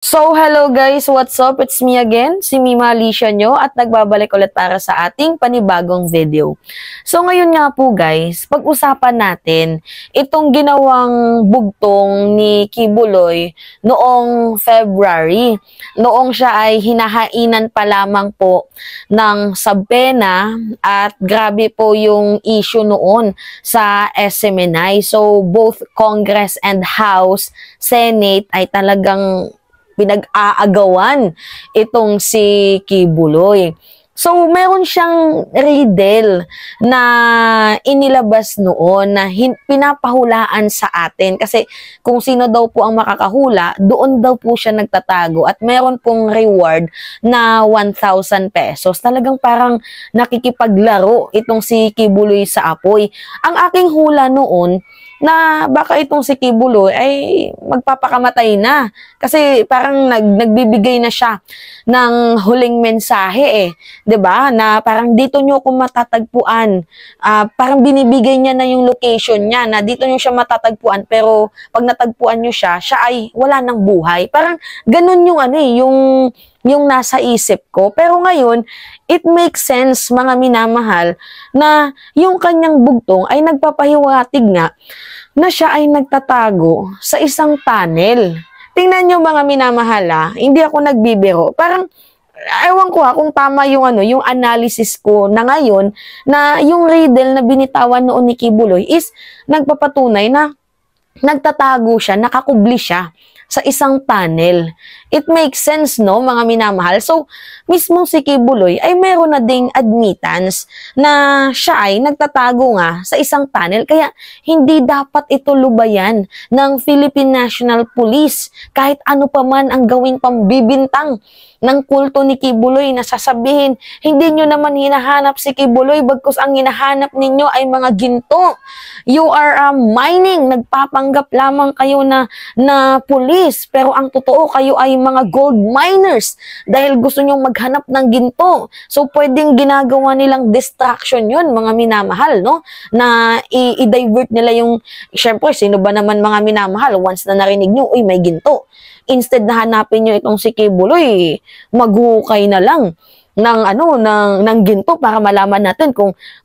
So, hello guys! What's up? It's me again, si Mima Alicia nyo at nagbabalik ulit para sa ating panibagong video. So, ngayon nga po guys, pag-usapan natin itong ginawang bugtong ni Kibuloy noong February. Noong siya ay hinahainan pa lamang po ng sabpena at grabe po yung issue noon sa SMNI. So, both Congress and House, Senate ay talagang pinag-aagawan itong si Kibuloy. So, meron siyang riddle na inilabas noon na pinapahulaan sa atin. Kasi kung sino daw po ang makakahula, doon daw po siya nagtatago. At meron pong reward na 1,000 pesos. Talagang parang nakikipaglaro itong si Kibuloy sa apoy. Ang aking hula noon, na baka itong si Kibuloy ay magpapakamatay na. Kasi parang nagbibigay na siya ng huling mensahe eh. 'Di ba? Na parang dito nyo ako matatagpuan. Parang binibigay niya na yung location niya na dito nyo siya matatagpuan, pero pag natagpuan nyo siya, siya ay wala ng buhay. Parang ganun yung yung nasa isip ko. Pero ngayon, it makes sense, mga minamahal, na yung kanyang bugtong ay nagpapahiwatig nga na siya ay nagtatago sa isang tunnel. Tingnan nyo mga minamahal, hindi ako nagbibiro. Parang, ewan ko kung tama yung analysis ko na ngayon, na yung riddle na binitawan noon ni Kibuloy is nagpapatunay na nagtatago siya, nakakubli siya sa isang tunnel. It makes sense, no, mga minamahal? So, mismo si Kibuloy ay meron na ding admittance na siya ay nagtatago nga sa isang tunnel. Kaya, hindi dapat ito lubayan ng Philippine National Police. Kahit ano pa man ang gawing pambibintang ng kulto ni Kibuloy na sasabihin, hindi nyo naman hinahanap si Kibuloy, bagkus ang hinahanap ninyo ay mga ginto. You are mining, nagpapanggap lamang kayo na pulis, pero ang totoo kayo ay mga gold miners dahil gusto nyong maghanap ng ginto. So, pwedeng ginagawa nilang distraction yun, mga minamahal, no? Na i-divert nila yung, syempre, sino ba naman mga minamahal, once na narinig nyo, uy, may ginto. Instead na hanapin nyo itong si Kibuloy, maghukay na lang ng ginto para malaman natin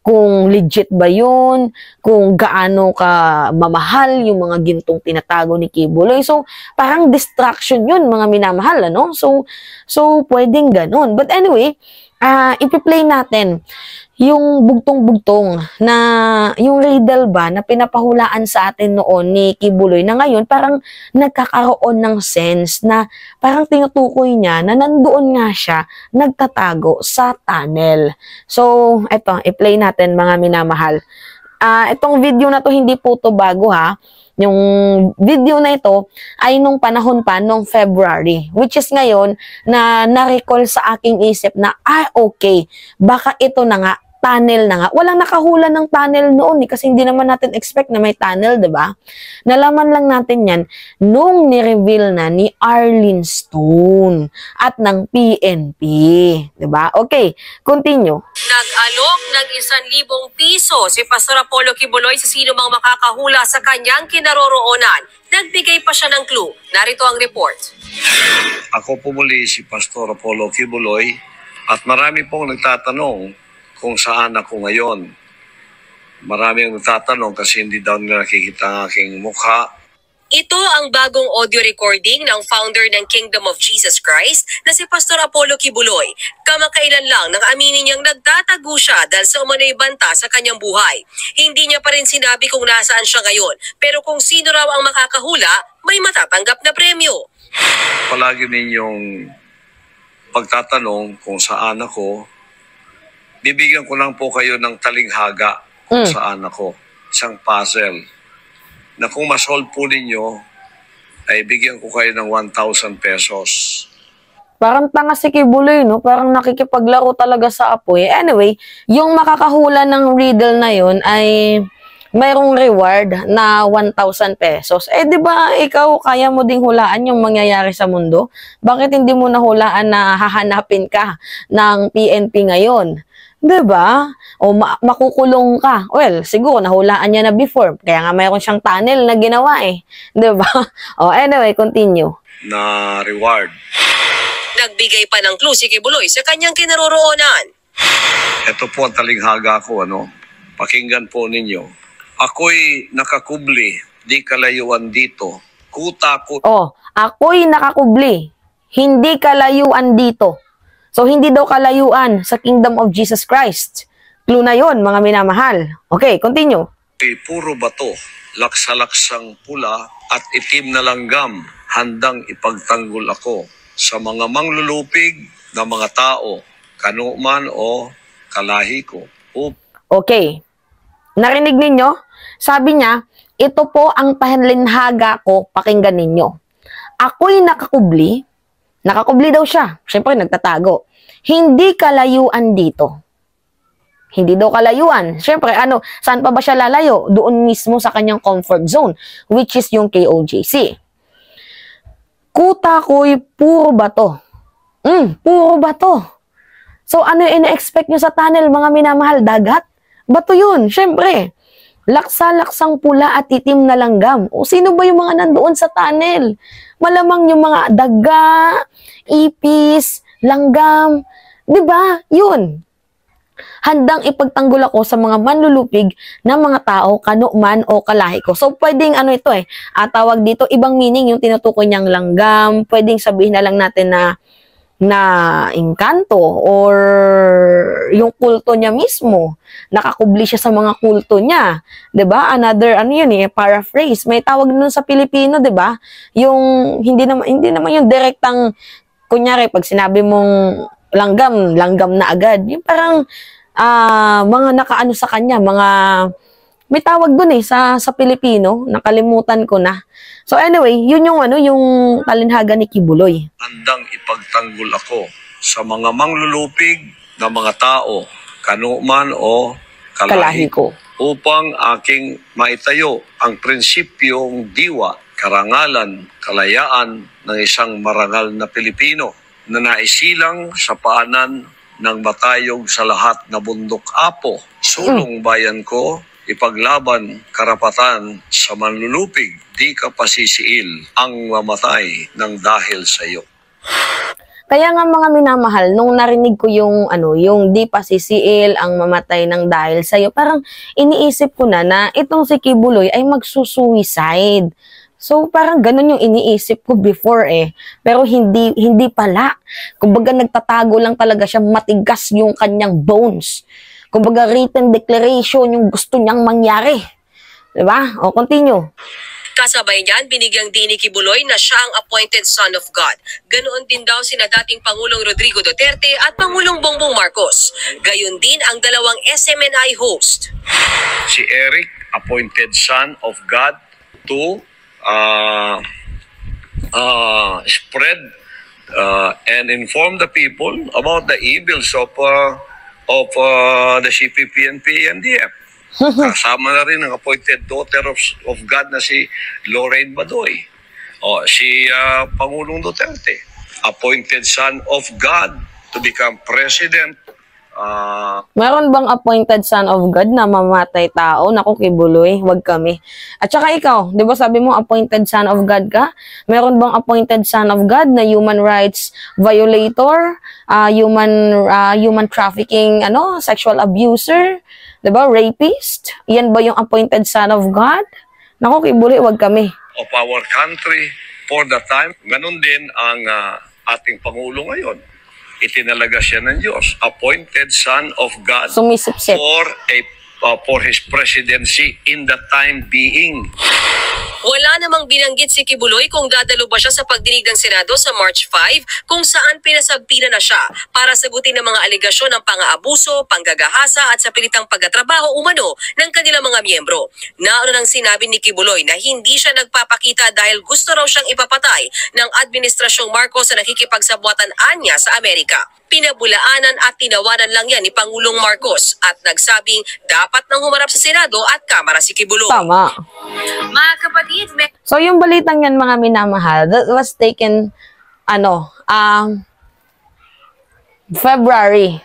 kung legit ba yun, kung gaano ka mamahal yung mga gintong tinatago ni Kibuloy. So, parang distraction yun, mga minamahal, ano? So pwedeng ganun. But anyway, ipi-play natin yung bugtong-bugtong na yung riddle ba na pinapahulaan sa atin noon ni Kibuloy na ngayon parang nagkakaroon ng sense na parang tinutukoy niya na nandoon nga siya nagtatago sa tunnel. So, eto, i-play natin mga minamahal. Itong video na to hindi po to bago ha. Yung video na ito ay nung panahon pa, nung February. Which is ngayon na na-recall sa aking isip na, okay, baka ito na nga, tunnel na nga. Walang nakahula ng tunnel noon kasi hindi naman natin expect na may tunnel, diba? Nalaman lang natin yan nung ni-reveal na ni Arlene Stone at ng PNP. Diba? Okay, continue. Nag-alok ng 1,000 piso si Pastor Apollo Kibuloy sa sino mang makakahula sa kanyang kinaroroonan. Nagbigay pa siya ng clue. Narito ang report. Ako po muli si Pastor Apollo Kibuloy at marami pong nagtatanong kung saan ako ngayon. Marami ang nagtatanong kasi hindi daw nila nakikita ang aking mukha. Ito ang bagong audio recording ng founder ng Kingdom of Jesus Christ na si Pastor Apollo Kibuloy. Kamakailan lang nang aminin niyang nagtatago siya dahil sa umano'y banta sa kanyang buhay. Hindi niya pa rin sinabi kung nasaan siya ngayon, pero kung sino raw ang makakahula, may matatanggap na premyo. Palagi ninyong pagtatanong kung saan ako, bibigyan ko lang po kayo ng talinghaga kung saan ako. Isang puzzle na kung masolve po ninyo, ay bigyan ko kayo ng 1,000 pesos. Parang tanga si Kibuloy, no? Parang nakikipaglaro talaga sa apoy. Anyway, yung makakahula ng riddle na yun ay mayroong reward na 1,000 pesos. Di ba ikaw kaya mo ding hulaan yung mangyayari sa mundo? Bakit hindi mo nahulaan na hahanapin ka ng PNP ngayon? Diba? O makukulong ka. Well, siguro nahulaan niya na before. Kaya nga mayroon siyang tunnel na ginawa eh. Diba? O anyway, continue. na reward. Nagbigay pa ng clue si Kibuloy sa kanyang kinaroroonan. Ito po ang talinghaga ko, Pakinggan po ninyo. Ako'y nakakubli, di kalayuan dito. Kuta ko. Oh, ako'y nakakubli, hindi kalayuan dito. So, hindi daw kalayuan sa Kingdom of Jesus Christ. Clue na yon, mga minamahal. Okay, continue. Puro bato, laksa-laksang pula at itim na langgam, handang ipagtanggol ako sa mga manglulupig na mga tao, kanuman o kalahi ko. Okay. Narinig ninyo? Sabi niya, ito po ang talinhaga ko, pakinggan ninyo. Ako'y nakakubli daw siya. Siyempre, nagtatago. Hindi kalayuan dito. Hindi daw kalayuan. Siyempre, saan pa ba siya lalayo? Doon mismo sa kanyang comfort zone, which is yung KOJC. Kuta ko'y puro bato. Puro bato. So, ano yung ina-expect nyo sa tunnel, mga minamahal? Dagat? Bato yun, siyempre. Laksa-laksang pula at itim na langgam. O, sino ba yung mga nandoon sa tunnel? Malamang yung mga daga, ipis, langgam. Diba? Yun. Handang ipagtanggol ako sa mga manlulupig na mga tao, kanuman o kalahi ko. So, pwedeng ito tawag dito, ibang meaning yung tinutukoy niyang langgam. Pwedeng sabihin na lang natin na engkanto or yung kulto niya mismo. Nakakubli siya sa mga kulto niya. 'Di ba? Another paraphrase. May tawag nun sa Pilipino, 'di ba? Yung hindi naman yung direktang kunyari pag sinabi mong langgam na agad. Yung parang mga nakaano sa kanya, mga may tawag dun sa Pilipino, nakalimutan ko na. So anyway, yun yung yung talinhaga ni Kibuloy. Handang ipagtanggol ako sa mga manglulupig na mga tao, kanuman o kalahi ko, upang aking maitayo ang prinsipyong diwa, karangalan, kalayaan ng isang marangal na Pilipino na naisilang sa paanan ng matayog sa lahat na bundok apo. Sulong bayan ko, ipaglaban karapatan sa manlulupig, di ka pasisiil ang mamatay ng dahil sa iyo. Kaya nga mga minamahal, nung narinig ko yung di pasisiil ang mamatay ng dahil sa iyo, parang iniisip ko na itong si Kibuloy ay magsusuicide. So parang ganun yung iniisip ko before pero hindi pala. Kumbaga nagtatago lang talaga siya, matigas yung kanyang bones. Kumbaga, written declaration yung gusto niyang mangyari. Diba? O, continue. Kasabay niyan, binigyang din ni Kibuloy na siya ang appointed son of God. Ganoon din daw sina dating Pangulong Rodrigo Duterte at Pangulong Bongbong Marcos. Gayon din ang dalawang SMNI host. Si Eric, appointed son of God to spread and inform the people about the evils of the CPP and PNDF. Kasama na rin ang appointed daughter of God na si Lorraine Badoy. Si Pangulong Duterte, appointed son of God to become president. Meron bang appointed son of God na mamatay tao? Naku, Kibuloy, wag kami. At saka ikaw, di ba sabi mo appointed son of God ka? Meron bang appointed son of God na human rights violator, human trafficking, sexual abuser, di ba, rapist? Yan ba yung appointed son of God? Naku, Kibuloy, wag kami. Of our country for the time. Ganun din ang ating Pangulo ngayon. Itinalaga siya ng Diyos, appointed son of God Sumisipsip. for his presidency in the time being. Wala namang binanggit si Kibuloy kung dadalo ba siya sa pagdinig ng Senado sa March 5 kung saan pinasabpina na siya para sagutin ang mga aligasyon ng pang-aabuso, panggagahasa at sa pilitang pagtatrabaho umano ng kanilang mga miyembro. Nauna nang sinabi ni Kibuloy na hindi siya nagpapakita dahil gusto raw siyang ipapatay ng Administrasyong Marcos sa nakikipagsabwatan anya sa Amerika. Pinabulaanan at tinawanan lang yan ni Pangulong Marcos at nagsabing dapat nang humarap sa Senado at Kamara si Kibuloy. Tama. Mga kapatid, So yung balitang yan mga minamahal, that was taken February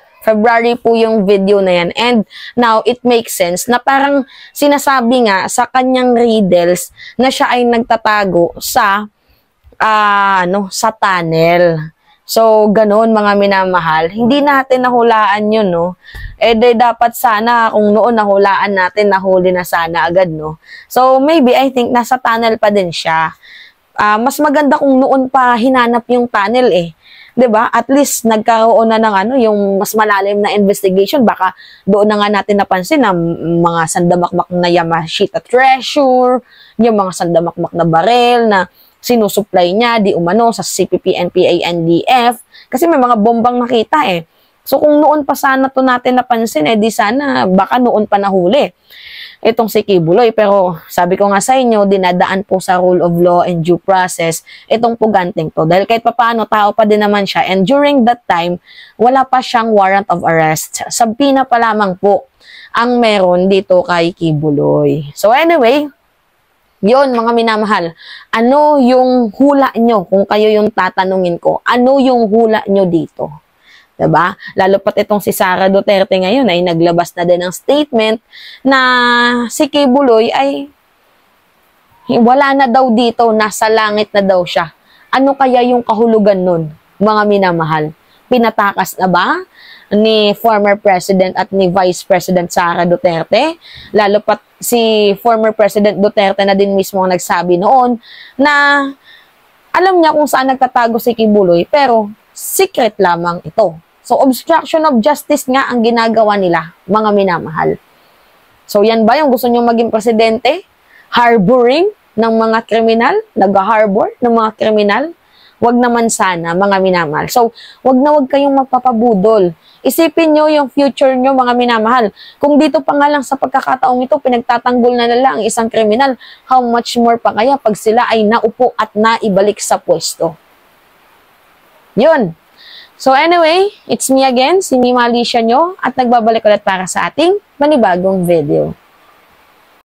po yung video na yan. And now it makes sense na parang sinasabi nga sa kanyang riddles na siya ay nagtatago sa sa tunnel. So, ganun mga minamahal. Hindi natin nahulaan yun, no? Dapat sana, kung noon nahulaan natin, nahuli na sana agad, no? So, maybe, I think, nasa tunnel pa din siya. Mas maganda kung noon pa hinanap yung tunnel, eh. 'Di ba? At least, nagkaroon na ng yung mas malalim na investigation. Baka doon na nga natin napansin na mga sandamakmak na Yamashita treasure, yung mga sandamakmak na barel na sinusupply niya, di umano, sa CPP, NPA, NDF. Kasi may mga bombang nakita eh. So kung noon pa sana to natin napansin, di sana baka noon pa nahuli itong si Kibuloy. Pero sabi ko nga sa inyo, dinadaan po sa rule of law and due process itong puganteng to. Dahil kahit papaano, tao pa din naman siya. And during that time, wala pa siyang warrant of arrest. Sabina pa lamang po ang meron dito kay Kibuloy. So anyway, yun mga minamahal, ano yung hula nyo kung kayo yung tatanungin ko? Ano yung hula nyo dito? Diba? Lalo pat itong si Sara Duterte ngayon ay naglabas na din ng statement na si Kibuloy ay wala na daw dito, nasa langit na daw siya. Ano kaya yung kahulugan nun, mga minamahal? Pinatakas na ba ni former President at ni Vice President Sara Duterte? Lalo pat si former President Duterte na din mismo ang nagsabi noon na alam niya kung saan nagtatago si Kibuloy, pero secret lamang ito. So, obstruction of justice nga ang ginagawa nila, mga minamahal. So, yan ba yung gusto nyo maging presidente? Harboring ng mga kriminal? Nag-harbor ng mga kriminal? Wag naman sana, mga minamahal. So, wag na wag kayong magpapabudol. Isipin nyo yung future nyo, mga minamahal. Kung dito pa nga lang sa pagkakataong ito, pinagtatanggol na nila ang isang kriminal, how much more pa kaya pag sila ay naupo at naibalik sa pwesto? Yun. So anyway, it's me again, si Mima Alicia nyo, at nagbabalik ulit para sa ating panibagong video.